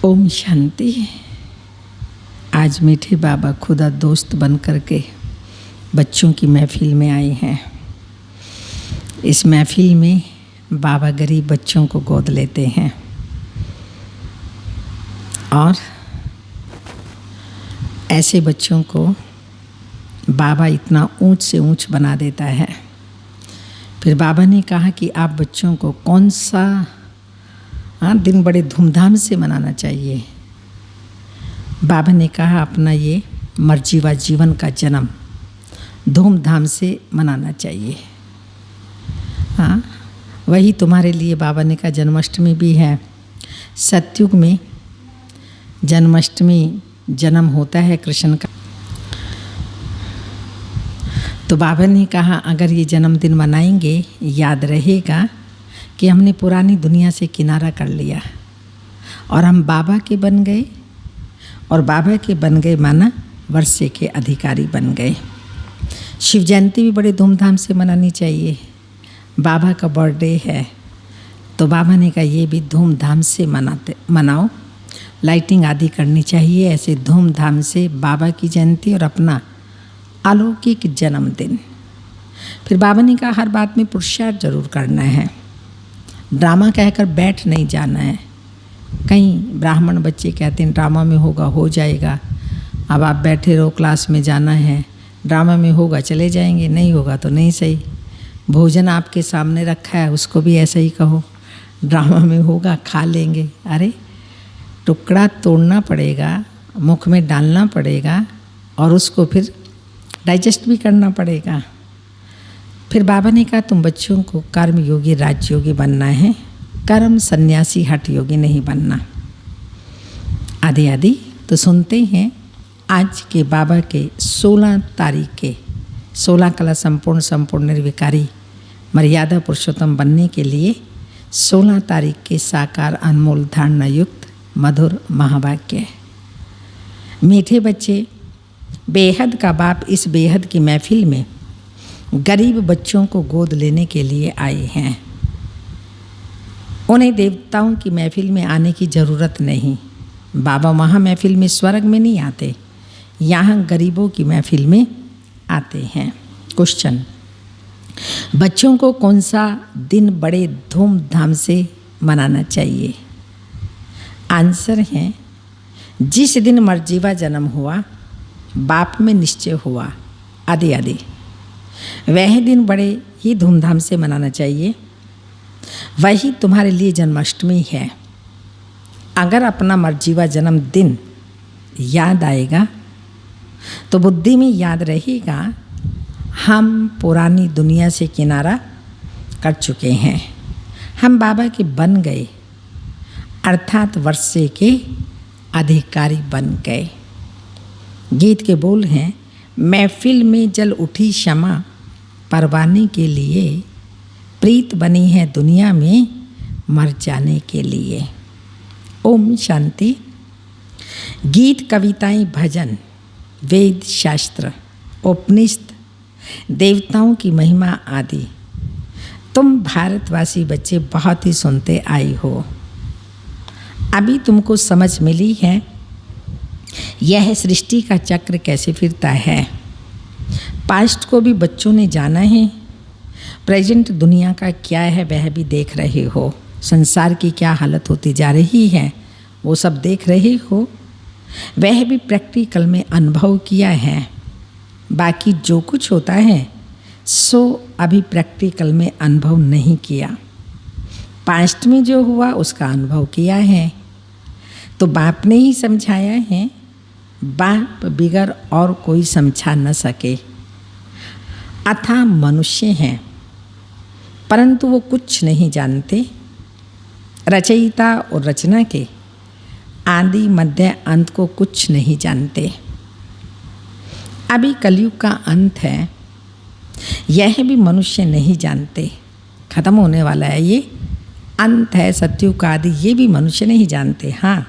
ओम शांति। आज मीठे बाबा खुदा दोस्त बन कर के बच्चों की महफिल में आए हैं। इस महफिल में बाबा गरीब बच्चों को गोद लेते हैं और ऐसे बच्चों को बाबा इतना ऊंच से ऊंच बना देता है। फिर बाबा ने कहा कि आप बच्चों को कौन सा दिन बड़े धूमधाम से मनाना चाहिए। बाबा ने कहा अपना ये मर्जीवा जीवन का जन्म धूमधाम से मनाना चाहिए। वही तुम्हारे लिए बाबा ने कहा जन्माष्टमी भी है। सतयुग में जन्माष्टमी जन्म होता है कृष्ण का। तो बाबा ने कहा अगर ये जन्मदिन मनाएंगे याद रहेगा कि हमने पुरानी दुनिया से किनारा कर लिया और हम बाबा के बन गए, और बाबा के बन गए माना वर्षे के अधिकारी बन गए। शिव जयंती भी बड़े धूमधाम से मनानी चाहिए। बाबा का बर्थडे है तो बाबा ने कहा ये भी धूमधाम से मनाओ, लाइटिंग आदि करनी चाहिए। ऐसे धूमधाम से बाबा की जयंती और अपना अलौकिक जन्मदिन। फिर बाबा ने कहा हर बात में पुरुषार्थ जरूर करना है, ड्रामा कहकर बैठ नहीं जाना है। कई ब्राह्मण बच्चे कहते हैं ड्रामा में होगा हो जाएगा, अब आप बैठे रहो, क्लास में जाना है, ड्रामा में होगा चले जाएंगे, नहीं होगा तो नहीं सही। भोजन आपके सामने रखा है उसको भी ऐसा ही कहो, ड्रामा में होगा खा लेंगे। अरे टुकड़ा तोड़ना पड़ेगा, मुख में डालना पड़ेगा और उसको फिर डाइजेस्ट भी करना पड़ेगा। फिर बाबा ने कहा तुम बच्चों को कर्म योगी राजयोगी बनना है, कर्म सन्यासी हठ योगी नहीं बनना। आदि आदि तो सुनते हैं आज के बाबा के 16 तारीख के 16 कला संपूर्ण निर्विकारी मर्यादा पुरुषोत्तम बनने के लिए 16 तारीख के साकार अनमोल धारणा युक्त मधुर महावाक्य। मीठे बच्चे, बेहद का बाप इस बेहद की महफिल में गरीब बच्चों को गोद लेने के लिए आए हैं। उन्हें देवताओं की महफिल में आने की ज़रूरत नहीं। बाबा वहाँ महफिल में स्वर्ग में नहीं आते, यहाँ गरीबों की महफिल में आते हैं। क्वेश्चन, बच्चों को कौन सा दिन बड़े धूमधाम से मनाना चाहिए? आंसर है जिस दिन मर्जीवा जन्म हुआ, बाप में निश्चय हुआ आदि आदि, वह दिन बड़े ही धूमधाम से मनाना चाहिए। वही तुम्हारे लिए जन्माष्टमी है। अगर अपना मर्जीवा जन्मदिन याद आएगा तो बुद्धि में याद रहेगा हम पुरानी दुनिया से किनारा कर चुके हैं, हम बाबा के बन गए, अर्थात वर्षे के अधिकारी बन गए। गीत के बोल हैं महफिल में जल उठी क्षमा परवाने के लिए, प्रीत बनी है दुनिया में मर जाने के लिए। ओम शांति। गीत कविताएं भजन वेद शास्त्र उपनिषद देवताओं की महिमा आदि तुम भारतवासी बच्चे बहुत ही सुनते आए हो। अभी तुमको समझ मिली है यह सृष्टि का चक्र कैसे फिरता है। पास्ट को भी बच्चों ने जाना है, प्रेजेंट दुनिया का क्या है वह भी देख रहे हो, संसार की क्या हालत होती जा रही है वो सब देख रहे हो, वह भी प्रैक्टिकल में अनुभव किया है। बाकी जो कुछ होता है सो अभी प्रैक्टिकल में अनुभव नहीं किया। पास्ट में जो हुआ उसका अनुभव किया है तो बाप ने ही समझाया है, बाप बिगर और कोई समझा न सके। अथाह मनुष्य हैं परंतु वो कुछ नहीं जानते। रचयिता और रचना के आदि मध्य अंत को कुछ नहीं जानते। अभी कलयुग का अंत है, यह भी मनुष्य नहीं जानते। खत्म होने वाला है, ये अंत है सतयुग का आदि, ये भी मनुष्य नहीं जानते। हाँ,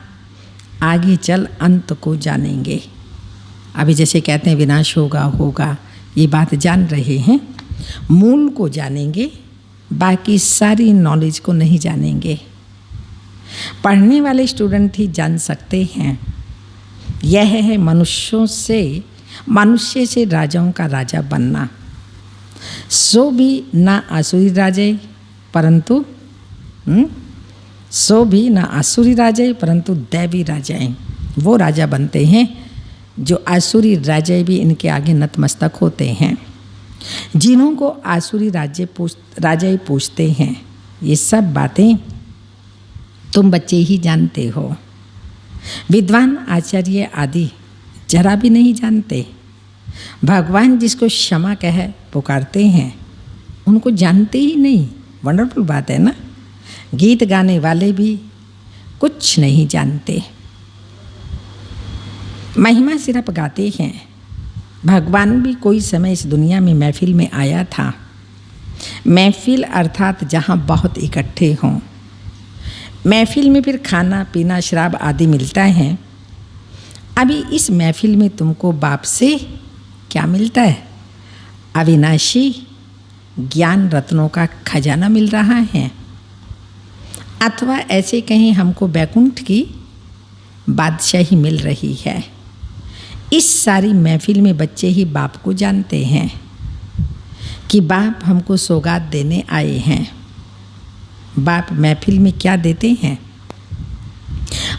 आगे चल अंत को जानेंगे। अभी जैसे कहते हैं विनाश होगा, ये बात जान रहे हैं। मूल को जानेंगे, बाकी सारी नॉलेज को नहीं जानेंगे। पढ़ने वाले स्टूडेंट ही जान सकते हैं। यह है मनुष्य से राजाओं का राजा बनना। सो भी ना आसुरी राजे परंतु परंतु दैवी राजाएं। वो राजा बनते हैं जो आसुरी राजे भी इनके आगे नतमस्तक होते हैं, जिन्हों को आसुरी राजे पूछते हैं। ये सब बातें तुम बच्चे ही जानते हो। विद्वान आचार्य आदि जरा भी नहीं जानते। भगवान जिसको क्षमा कह पुकारते हैं उनको जानते ही नहीं। वंडरफुल बात है ना। गीत गाने वाले भी कुछ नहीं जानते, महिमा सिर्फ गाते हैं। भगवान भी कोई समय इस दुनिया में महफिल में आया था। महफिल अर्थात जहाँ बहुत इकट्ठे हों। महफिल में फिर खाना पीना शराब आदि मिलता है। अभी इस महफिल में तुमको बाप से क्या मिलता है? अविनाशी ज्ञान रत्नों का खजाना मिल रहा है, अथवा ऐसे कहीं हमको बैकुंठ की बादशाही मिल रही है। इस सारी महफिल में बच्चे ही बाप को जानते हैं कि बाप हमको सौगात देने आए हैं। बाप महफिल में क्या देते हैं?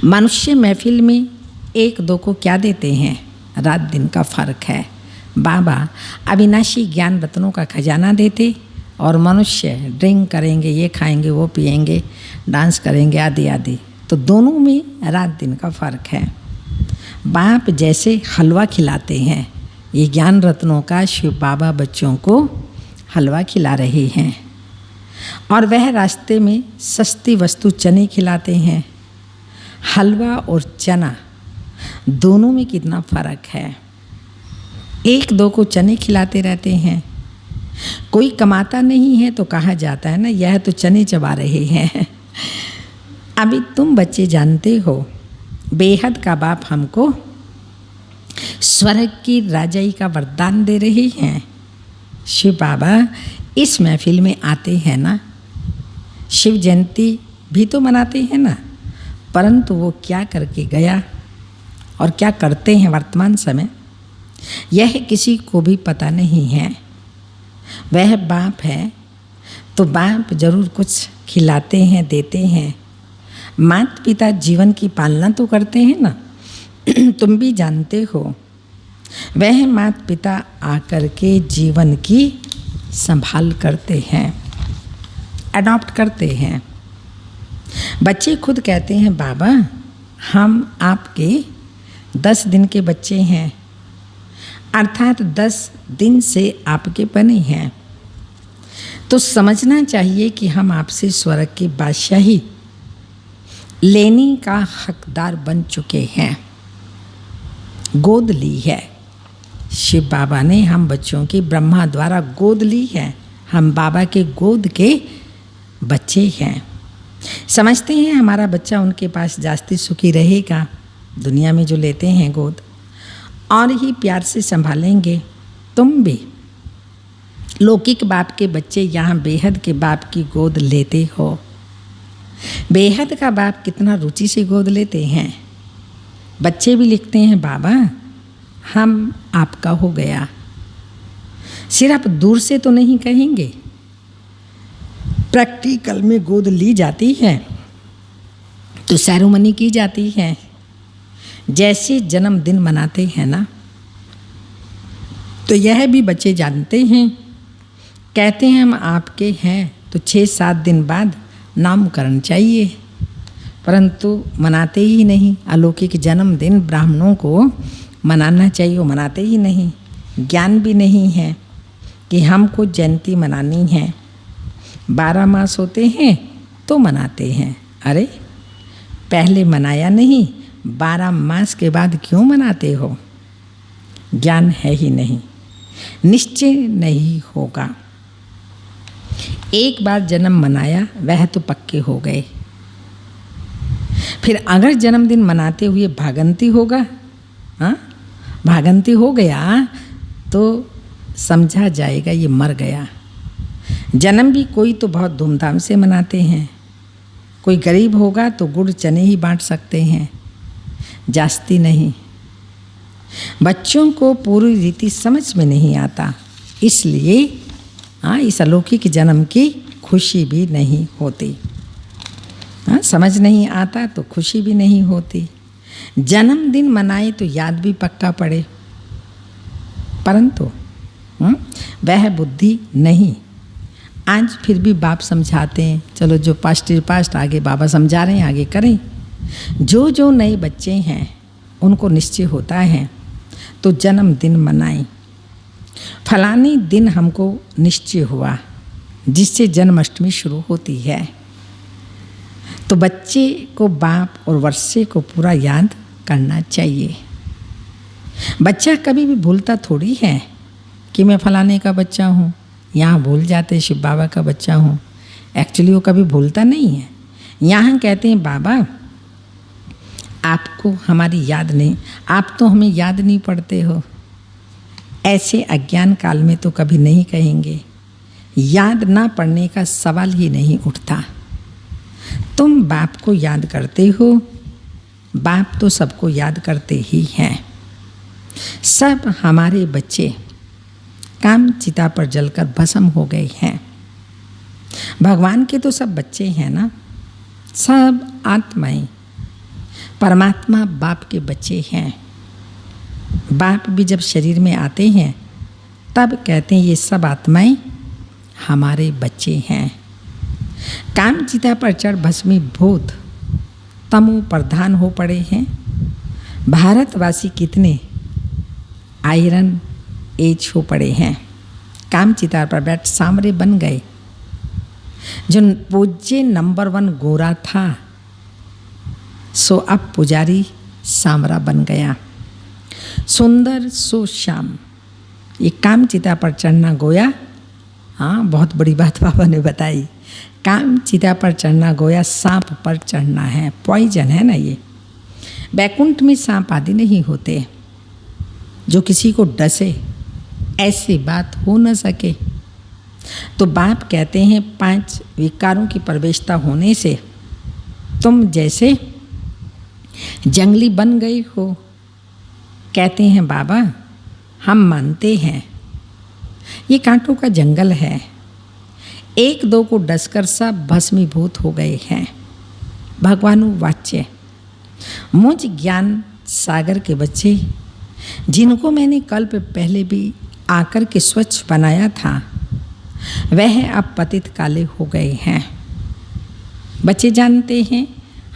मनुष्य महफिल में एक दो को क्या देते हैं? रात दिन का फर्क है। बाबा अविनाशी ज्ञान रत्नों का खजाना देते और मनुष्य ड्रिंक करेंगे, ये खाएंगे, वो पिएंगे, डांस करेंगे आदि आदि। तो दोनों में रात दिन का फर्क है। बाप जैसे हलवा खिलाते हैं, ये ज्ञान रत्नों का शिव बाबा बच्चों को हलवा खिला रहे हैं। और वह रास्ते में सस्ती वस्तु चने खिलाते हैं। हलवा और चना दोनों में कितना फ़र्क है। एक दो को चने खिलाते रहते हैं। कोई कमाता नहीं है तो कहा जाता है ना, यह तो चने चबा रहे हैं। अभी तुम बच्चे जानते हो बेहद का बाप हमको स्वर्ग की राजाई का वरदान दे रहे हैं। शिव बाबा इस महफिल में आते हैं ना, शिव जयंती भी तो मनाते हैं ना, परंतु वो क्या करके गया और क्या करते हैं वर्तमान समय, यह किसी को भी पता नहीं है। वह बाप है तो बाप जरूर कुछ खिलाते हैं, देते हैं। माता पिता जीवन की पालना तो करते हैं ना, तुम भी जानते हो। वह माता पिता आकर के जीवन की संभाल करते हैं, अडॉप्ट करते हैं। बच्चे खुद कहते हैं बाबा हम आपके 10 दिन के बच्चे हैं, अर्थात 10 दिन से आपके बने हैं। तो समझना चाहिए कि हम आपसे स्वर्ग की बादशाही लेने का हकदार बन चुके हैं, गोद ली है। शिव बाबा ने हम बच्चों की ब्रह्मा द्वारा गोद ली है। हम बाबा के गोद के बच्चे हैं। समझते हैं हमारा बच्चा उनके पास जास्ती सुखी रहेगा, दुनिया में जो लेते हैं गोद और ही प्यार से संभालेंगे। तुम भी लौकिक बाप के बच्चे यहाँ बेहद के बाप की गोद लेते हो। बेहद का बाप कितना रुचि से गोद लेते हैं। बच्चे भी लिखते हैं बाबा हम आपका हो गया। सिर्फ दूर से तो नहीं कहेंगे, प्रैक्टिकल में गोद ली जाती है तो सेरेमनी की जाती है। जैसे जन्मदिन मनाते हैं ना, तो यह भी बच्चे जानते हैं। कहते हैं हम आपके हैं तो 6-7 दिन बाद नामकरण चाहिए, परंतु मनाते ही नहीं। अलौकिक जन्मदिन ब्राह्मणों को मनाना चाहिए, वो मनाते ही नहीं। ज्ञान भी नहीं है कि हमको जयंती मनानी है। 12 मास होते हैं तो मनाते हैं। अरे पहले मनाया नहीं, 12 मास के बाद क्यों मनाते हो? ज्ञान है ही नहीं, निश्चय नहीं होगा। एक बार जन्म मनाया वह तो पक्के हो गए। फिर अगर जन्मदिन मनाते हुए भागंती होगा, हाँ भागंती हो गया तो समझा जाएगा ये मर गया। जन्म भी कोई तो बहुत धूमधाम से मनाते हैं, कोई गरीब होगा तो गुड़ चने ही बांट सकते हैं, जास्ती नहीं। बच्चों को पूरी रीति समझ में नहीं आता, इसलिए इस अलौकिक जन्म की खुशी भी नहीं होती। समझ नहीं आता तो खुशी भी नहीं होती। जन्मदिन मनाए तो याद भी पक्का पड़े, परंतु वह बुद्धि नहीं। आज फिर भी बाप समझाते हैं, चलो जो पास्ट पास्ट, आगे बाबा समझा रहे हैं आगे करें। जो नए बच्चे हैं उनको निश्चय होता है तो जन्मदिन मनाएं। फलाने दिन हमको निश्चय हुआ जिससे जन्माष्टमी शुरू होती है, तो बच्चे को बाप और वर्षे को पूरा याद करना चाहिए। बच्चा कभी भी भूलता थोड़ी है कि मैं फलाने का बच्चा हूँ, यहाँ भूल जाते शिव बाबा का बच्चा हूँ। एक्चुअली वो कभी भूलता नहीं है। यहाँ कहते हैं बाबा आपको हमारी याद नहीं, आप तो हमें याद नहीं पड़ते हो। ऐसे अज्ञान काल में तो कभी नहीं कहेंगे, याद ना पड़ने का सवाल ही नहीं उठता। तुम बाप को याद करते हो, बाप तो सबको याद करते ही हैं। सब हमारे बच्चे काम चिता पर जलकर भस्म हो गए हैं। भगवान के तो सब बच्चे हैं ना, सब आत्माएं। परमात्मा बाप के बच्चे हैं। बाप भी जब शरीर में आते हैं तब कहते हैं ये सब आत्माएं हमारे बच्चे हैं। काम चिता पर चढ़ भस्मीभूत तमो प्रधान हो पड़े हैं। भारतवासी कितने आयरन एज हो पड़े हैं, काम चिता पर बैठ सांवरे बन गए। जो पूज्य नंबर 1 गोरा था सो अब पुजारी सांवरा बन गया। सुंदर सो श्याम, ये काम चिता पर चढ़ना गोया, बहुत बड़ी बात बाबा ने बताई। काम चिता पर चढ़ना गोया सांप पर चढ़ना है, पॉइजन है ना ये। बैकुंठ में सांप आदि नहीं होते जो किसी को डसे, ऐसी बात हो न सके। तो बाप कहते हैं 5 विकारों की प्रवेशता होने से तुम जैसे जंगली बन गए हो। कहते हैं बाबा हम मानते हैं ये कांटों का जंगल है, 1-2 को डसकर सब भस्मीभूत हो गए हैं। भगवानु वाच्य, मुझ ज्ञान सागर के बच्चे जिनको मैंने कल्प पहले भी आकर के स्वच्छ बनाया था, वह अब पतित काले हो गए हैं। बच्चे जानते हैं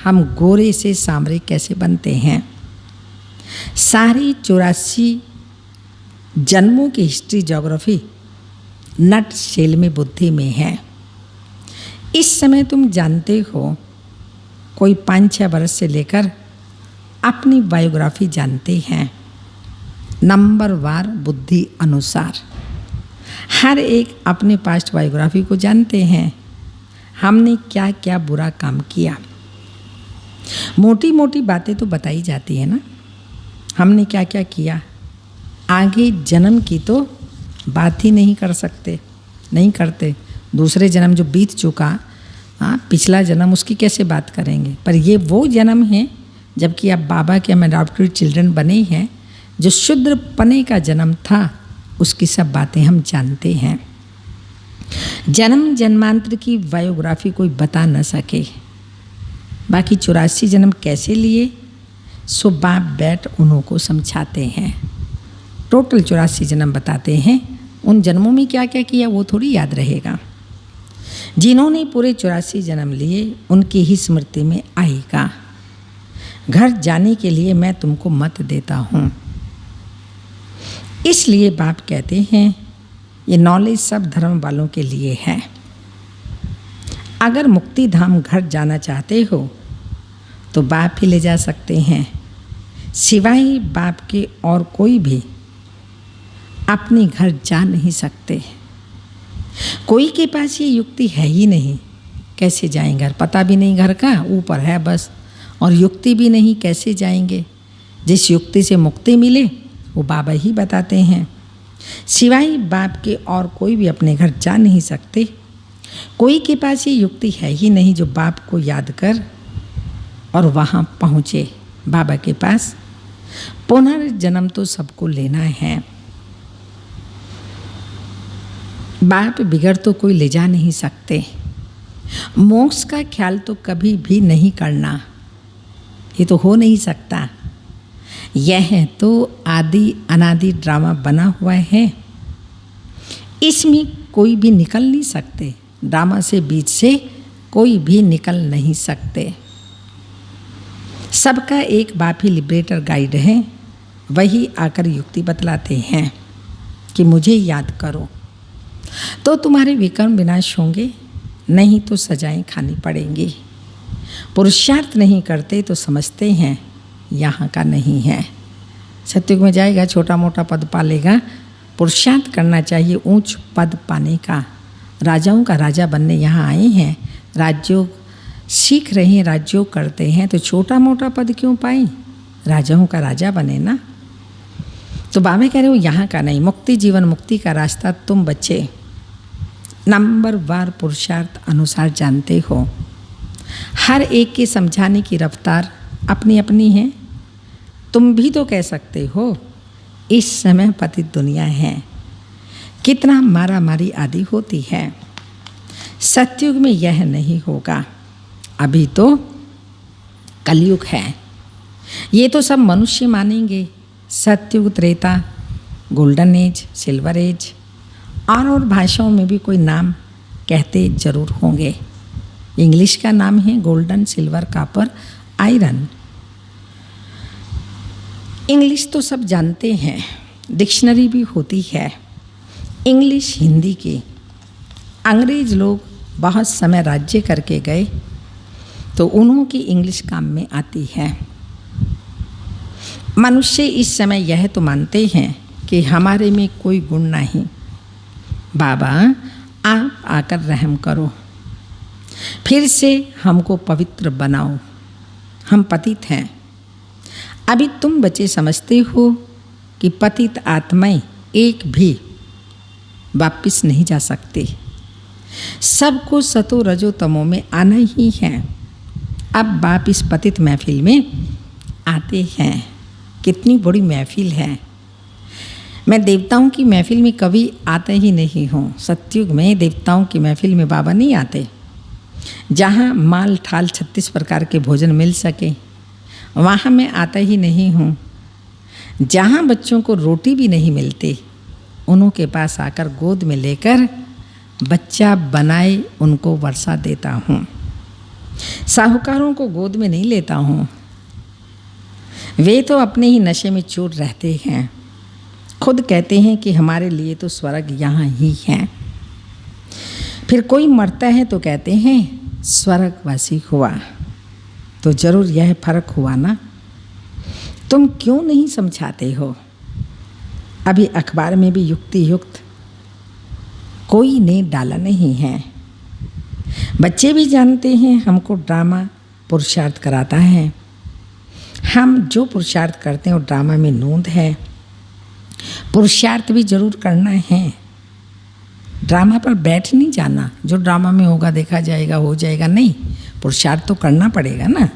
हम गोरे से सांवरे कैसे बनते हैं। सारी 84 जन्मों की हिस्ट्री ज्योग्राफी नट शेल में बुद्धि में है। इस समय तुम जानते हो, कोई 5-6 वर्ष से लेकर अपनी बायोग्राफी जानते हैं, नंबर वार बुद्धि अनुसार। हर एक अपने पास्ट बायोग्राफी को जानते हैं, हमने क्या क्या बुरा काम किया। मोटी मोटी बातें तो बताई जाती है ना, हमने क्या क्या किया। आगे जन्म की तो बात ही नहीं कर सकते, नहीं करते। दूसरे जन्म जो बीत चुका, पिछला जन्म, उसकी कैसे बात करेंगे। पर ये वो जन्म है जबकि अब बाबा के हम अडॉप्टेड चिल्ड्रन बने हैं, जो शुद्र पने का जन्म था, उसकी सब बातें हम जानते हैं। जन्म जन्मांतर की बायोग्राफी कोई बता न सके। बाकी 84 जन्म कैसे लिए, सो बाप बैठ उन्हों को समझाते हैं। टोटल 84 जन्म बताते हैं, उन जन्मों में क्या क्या किया वो थोड़ी याद रहेगा। जिन्होंने पूरे 84 जन्म लिए उनकी ही स्मृति में आएगा। घर जाने के लिए मैं तुमको मत देता हूँ। इसलिए बाप कहते हैं ये नॉलेज सब धर्म वालों के लिए है। अगर मुक्ति धाम घर जाना चाहते हो तो बाप ही ले जा सकते हैं, सिवाय बाप के और कोई भी अपने घर जा नहीं सकते। कोई के पास ये युक्ति है ही नहीं, कैसे जाएंगे। घर पता भी नहीं घर का, ऊपर है बस, और युक्ति भी नहीं, कैसे जाएंगे। जिस युक्ति से मुक्ति मिले वो बाबा ही बताते हैं। सिवाय बाप के और कोई भी अपने घर जा नहीं सकते। कोई के पास ये युक्ति है ही नहीं जो बाप को याद कर और वहाँ पहुँचे बाबा के पास। पुनर्जन्म तो सबको लेना है। बाप बिगड़ तो कोई ले जा नहीं सकते। मोक्ष का ख्याल तो कभी भी नहीं करना, ये तो हो नहीं सकता। यह तो आदि अनादि ड्रामा बना हुआ है, इसमें कोई भी निकल नहीं सकते। ड्रामा से बीच से कोई भी निकल नहीं सकते। सबका एक बाप ही लिबरेटर गाइड है, वही आकर युक्ति बतलाते हैं कि मुझे याद करो तो तुम्हारे विकर्म विनाश होंगे, नहीं तो सजाएं खानी पड़ेंगी। पुरुषार्थ नहीं करते तो समझते हैं यहाँ का नहीं है। सत्युग में जाएगा, छोटा मोटा पद पालेगा। पुरुषार्थ करना चाहिए ऊंच पद पाने का। राजाओं का राजा बनने यहाँ आए हैं, राज्यों सीख रहे हैं, राज्यों करते हैं, तो छोटा मोटा पद क्यों पाए? राजाओं का राजा बने ना। तो बाबा कह रहे हो यहाँ का नहीं, मुक्ति जीवन मुक्ति का रास्ता तुम बच्चे नंबर वार पुरुषार्थ अनुसार जानते हो। हर एक के समझाने की रफ्तार अपनी अपनी है। तुम भी तो कह सकते हो इस समय पतित दुनिया है, कितना मारा मारी आदि होती है। सतयुग में यह नहीं होगा, अभी तो कलयुग है। ये तो सब मनुष्य मानेंगे। Satyug, Treta, golden age, silver age और भाषाओं में भी कोई नाम कहते जरूर होंगे। इंग्लिश का नाम है golden, silver, copper, iron. English तो सब जानते हैं, डिक्शनरी भी होती है इंग्लिश हिंदी की। अंग्रेज लोग बहुत समय राज्य करके गए तो उन्हों की इंग्लिश काम में आती है। मनुष्य इस समय यह तो मानते हैं कि हमारे में कोई गुण नहीं। बाबा आप आकर रहम करो, फिर से हमको पवित्र बनाओ, हम पतित हैं। अभी तुम बच्चे समझते हो कि पतित आत्माएं एक भी वापिस नहीं जा सकती। सबको सतो रजो तमो में आना ही है। अब बाप इस पतित महफिल में आते हैं। कितनी बड़ी महफिल है। मैं देवताओं की महफिल में कभी आता ही नहीं हूँ। सतयुग में देवताओं की महफिल में बाबा नहीं आते। जहाँ माल ठाल 36 प्रकार के भोजन मिल सके वहाँ मैं आता ही नहीं हूँ। जहाँ बच्चों को रोटी भी नहीं मिलती उन्हों के पास आकर गोद में लेकर बच्चा बनाए उनको वर्षा देता हूँ। साहूकारों को गोद में नहीं लेता हूँ, वे तो अपने ही नशे में चूर रहते हैं। खुद कहते हैं कि हमारे लिए तो स्वर्ग यहाँ ही है। फिर कोई मरता है तो कहते हैं स्वर्गवासी हुआ, तो जरूर यह फर्क हुआ ना। तुम क्यों नहीं समझाते हो? अभी अखबार में भी युक्ति युक्त कोई ने डाला नहीं है। बच्चे भी जानते हैं हमको ड्रामा पुरुषार्थ कराता है। हम जो पुरुषार्थ करते हैं वो ड्रामा में नोंद है। पुरुषार्थ भी जरूर करना है। ड्रामा पर बैठ नहीं जाना, जो ड्रामा में होगा देखा जाएगा हो जाएगा, नहीं, पुरुषार्थ तो करना पड़ेगा ना।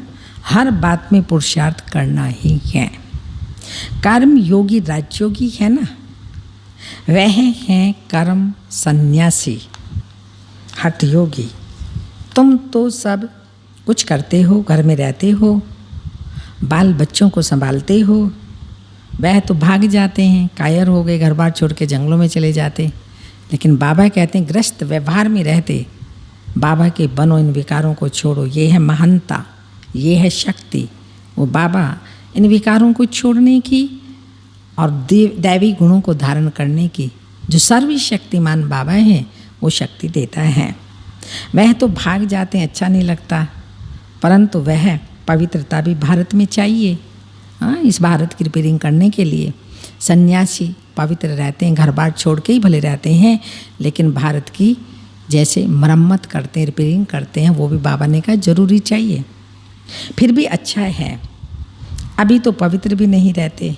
हर बात में पुरुषार्थ करना ही है। कर्म योगी राजयोगी है ना, वह है कर्म सन्यासी हठ योगी। तुम तो सब कुछ करते हो, घर में रहते हो, बाल बच्चों को संभालते हो, वह तो भाग जाते हैं, कायर हो गए, घर बार छोड़ के जंगलों में चले जाते। लेकिन बाबा कहते हैं ग्रस्त व्यवहार में रहते बाबा के बनो, इन विकारों को छोड़ो। ये है महानता, ये है शक्ति। वो बाबा इन विकारों को छोड़ने की और दैवी गुणों को धारण करने की, जो सर्वशक्तिमान बाबा है वो शक्ति देता है। वह तो भाग जाते हैं, अच्छा नहीं लगता, परंतु वह पवित्रता भी भारत में चाहिए। हाँ, इस भारत की रिपेयरिंग करने के लिए सन्यासी पवित्र रहते हैं, घर बार छोड़ के ही भले रहते हैं, लेकिन भारत की जैसे मरम्मत करते हैं, रिपेयरिंग करते हैं, वो भी बाबा ने कहा जरूरी चाहिए। फिर भी अच्छा है, अभी तो पवित्र भी नहीं रहते।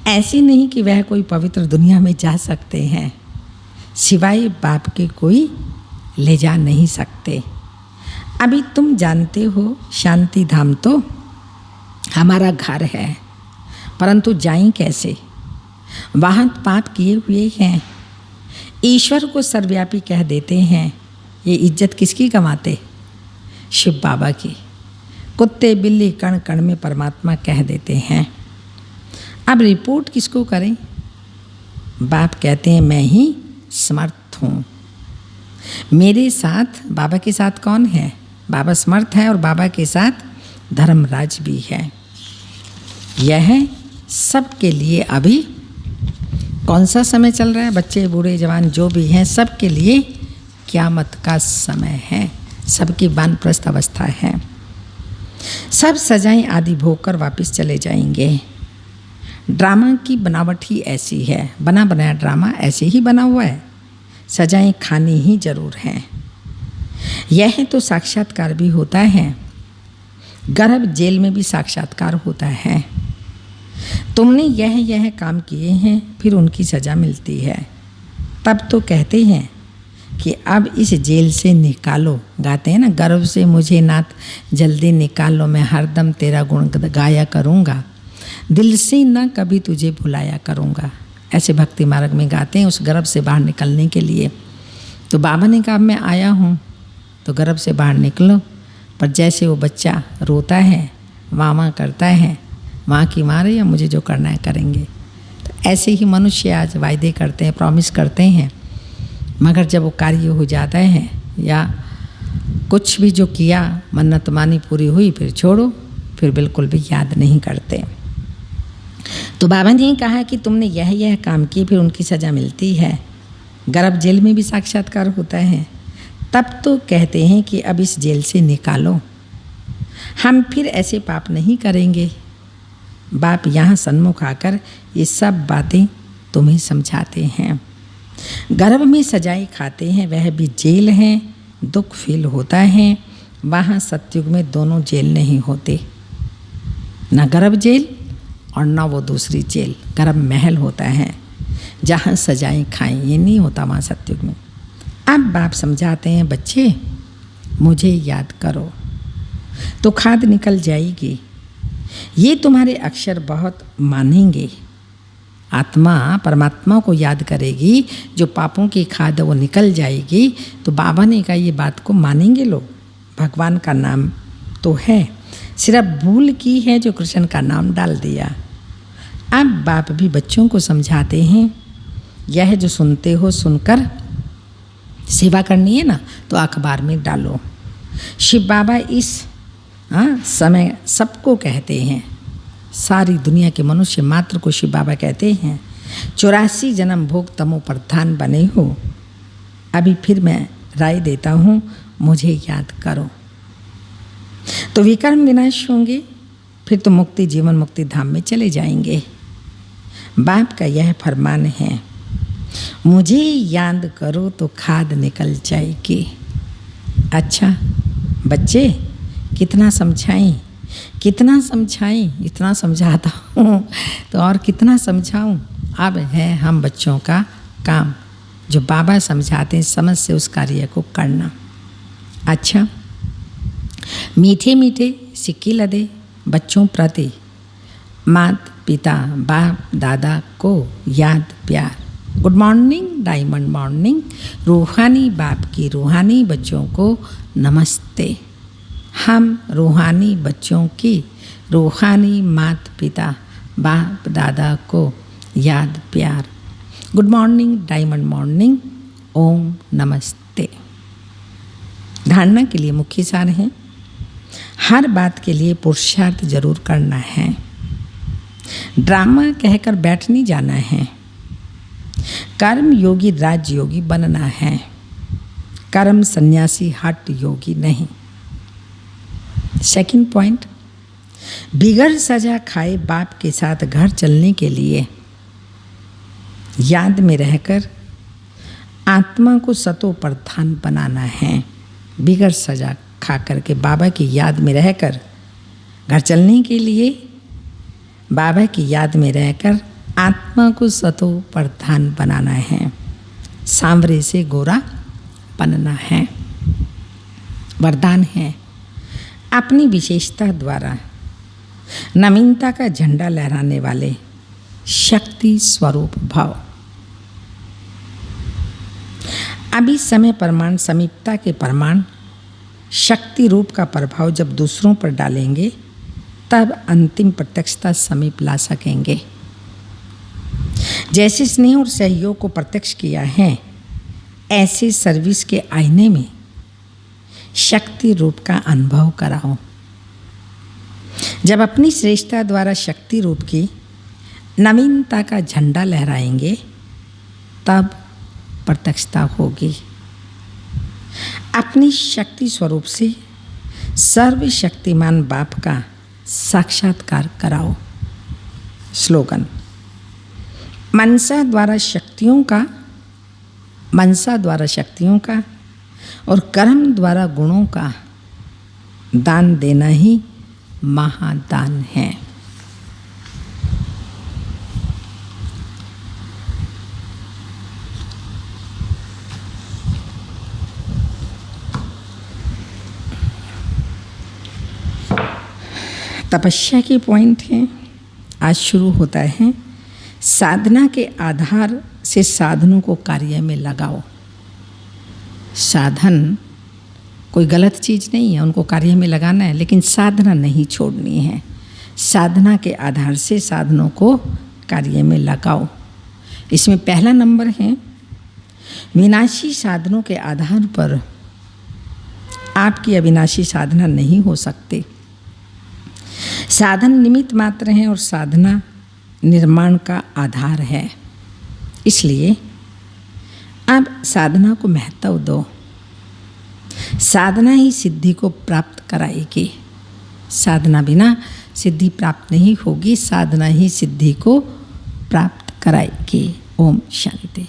ऐसी नहीं कि वह कोई पवित्र दुनिया में जा सकते हैं, सिवाय बाप के कोई ले जा नहीं सकते। अभी तुम जानते हो शांति धाम तो हमारा घर है, परंतु जाएं कैसे? वहाँ पाप किए हुए हैं। ईश्वर को सर्वव्यापी कह देते हैं। ये इज्जत किसकी कमाते? शिव बाबा की। कुत्ते बिल्ली कण कण में परमात्मा कह देते हैं। अब रिपोर्ट किसको करें? बाप कहते हैं मैं ही समर्थ हूँ। मेरे साथ, बाबा के साथ कौन है? बाबा समर्थ है और बाबा के साथ धर्मराज भी है। यह सबके लिए अभी कौन सा समय चल रहा है? बच्चे बूढ़े जवान जो भी हैं सबके लिए क़यामत का समय है। सबकी वानप्रस्थ अवस्था है। सब सजाएं आदि भोग कर वापस चले जाएंगे। ड्रामा की बनावट ही ऐसी है। बना बनाया ड्रामा ऐसे ही बना हुआ है। सजाएं खानी ही जरूर हैं। यह तो साक्षात्कार भी होता है। गर्भ जेल में भी साक्षात्कार होता है। तुमने यह काम किए हैं, फिर उनकी सज़ा मिलती है। तब तो कहते हैं कि अब इस जेल से निकालो। गाते हैं ना, गर्भ से मुझे नाथ जल्दी निकालो, मैं हरदम तेरा गुण गाया करूँगा, दिल से न कभी तुझे भुलाया करूँगा। ऐसे भक्ति मार्ग में गाते हैं उस गर्भ से बाहर निकलने के लिए। तो बाबा ने कहा मैं आया हूँ तो गर्भ से बाहर निकलो। पर जैसे वो बच्चा रोता है, वाह करता है, माँ की मारे या मुझे जो करना है करेंगे। तो ऐसे ही मनुष्य आज वायदे करते हैं, प्रॉमिस करते हैं, मगर जब वो कार्य हो जाता है या कुछ भी जो किया मन्नत मानी पूरी हुई, फिर छोड़ो, फिर बिल्कुल भी याद नहीं करते। तो बाबा ने कहा कि तुमने यह काम किए, फिर उनकी सज़ा मिलती है। गर्भ जेल में भी साक्षात्कार होता है। तब तो कहते हैं कि अब इस जेल से निकालो, हम फिर ऐसे पाप नहीं करेंगे। बाप यहाँ सन्मुख आकर ये सब बातें तुम्हें समझाते हैं। गर्भ में सजाएं खाते हैं, वह भी जेल है, दुख फील होता है। वहाँ सतयुग में दोनों जेल नहीं होते, न गर्भ जेल और न वो दूसरी जेल। गर्भ महल होता है जहाँ सजाएं खाएं, ये नहीं होता वहाँ सतयुग में। अब बाप समझाते हैं बच्चे मुझे याद करो तो खाद निकल जाएगी। ये तुम्हारे अक्षर बहुत मानेंगे। आत्मा परमात्मा को याद करेगी, जो पापों की खाद वो निकल जाएगी। तो बाबा ने कहा ये बात को मानेंगे लोग। भगवान का नाम तो है, सिर्फ भूल की है जो कृष्ण का नाम डाल दिया। अब बाप भी बच्चों को समझाते हैं, यह जो सुनते हो सुनकर सेवा करनी है ना तो अखबार में डालो। शिव बाबा इस समय सबको कहते हैं, सारी दुनिया के मनुष्य मात्र को शिव बाबा कहते हैं। 84 जन्म भोग तमो प्रधान बने हो। अभी फिर मैं राय देता हूँ, मुझे याद करो तो विकर्म विनाश होंगे, फिर तो मुक्ति जीवन मुक्ति धाम में चले जाएंगे। बाप का यह फरमान है, मुझे याद करो तो खाद निकल जाएगी। अच्छा बच्चे कितना समझाएं, कितना समझाएं, इतना समझाता हूँ तो और कितना समझाऊँ। अब है हम बच्चों का काम, जो बाबा समझाते हैं समझ से उस कार्य को करना। अच्छा मीठे मीठे सिक्के लदे बच्चों प्रति माता पिता बाप दादा को याद प्यार। Good morning, diamond morning. रूहानी बाप की रूहानी बच्चों को नमस्ते। हम रूहानी बच्चों की रूहानी माता पिता बाप दादा को याद प्यार। गुड मॉर्निंग, डायमंड मॉर्निंग, ओम नमस्ते। धारणा के लिए मुख्य सार है, हर बात के लिए पुरुषार्थ जरूर करना है। ड्रामा कहकर बैठ नहीं जाना है। कर्म योगी राज योगी बनना है, कर्म सन्यासी हट योगी नहीं। सेकंड पॉइंट, बिगड़ सजा खाए बाप के साथ घर चलने के लिए याद में रहकर आत्मा को सतो प्रधान बनाना है। बिगड़ सजा खा करके बाबा की याद में रहकर घर चलने के लिए बाबा की याद में रहकर आत्मा को सतो प्रधान बनाना है। सांवरे से गोरा पन्ना है। वरदान है अपनी विशेषता द्वारा नवीनता का झंडा लहराने वाले शक्ति स्वरूप भाव। अभी समय परमाण समीपता के परमाण शक्ति रूप का प्रभाव जब दूसरों पर डालेंगे तब अंतिम प्रत्यक्षता समीप ला सकेंगे। जैसे स्नेह और सहयोग को प्रत्यक्ष किया है, ऐसे सर्विस के आईने में शक्ति रूप का अनुभव कराओ। जब अपनी श्रेष्ठता द्वारा शक्ति रूप की नवीनता का झंडा लहराएंगे तब प्रत्यक्षता होगी। अपनी शक्ति स्वरूप से सर्वशक्तिमान बाप का साक्षात्कार कराओ। स्लोगन मनसा द्वारा शक्तियों का और कर्म द्वारा गुणों का दान देना ही महादान है। तपस्या के पॉइंट हैं। आज शुरू होता है साधना के आधार से साधनों को कार्य में लगाओ। साधन कोई गलत चीज़ नहीं है, उनको कार्य में लगाना है, लेकिन साधना नहीं छोड़नी है। साधना के आधार से साधनों को कार्य में लगाओ। इसमें पहला नंबर है विनाशी साधनों के आधार पर आपकी अविनाशी साधना नहीं हो सकती। साधन निमित्त मात्र हैं और साधना निर्माण का आधार है। इसलिए अब साधना को महत्व दो। साधना ही सिद्धि को प्राप्त कराएगी। साधना बिना सिद्धि प्राप्त नहीं होगी, साधना ही सिद्धि को प्राप्त कराएगी। ओम शांति।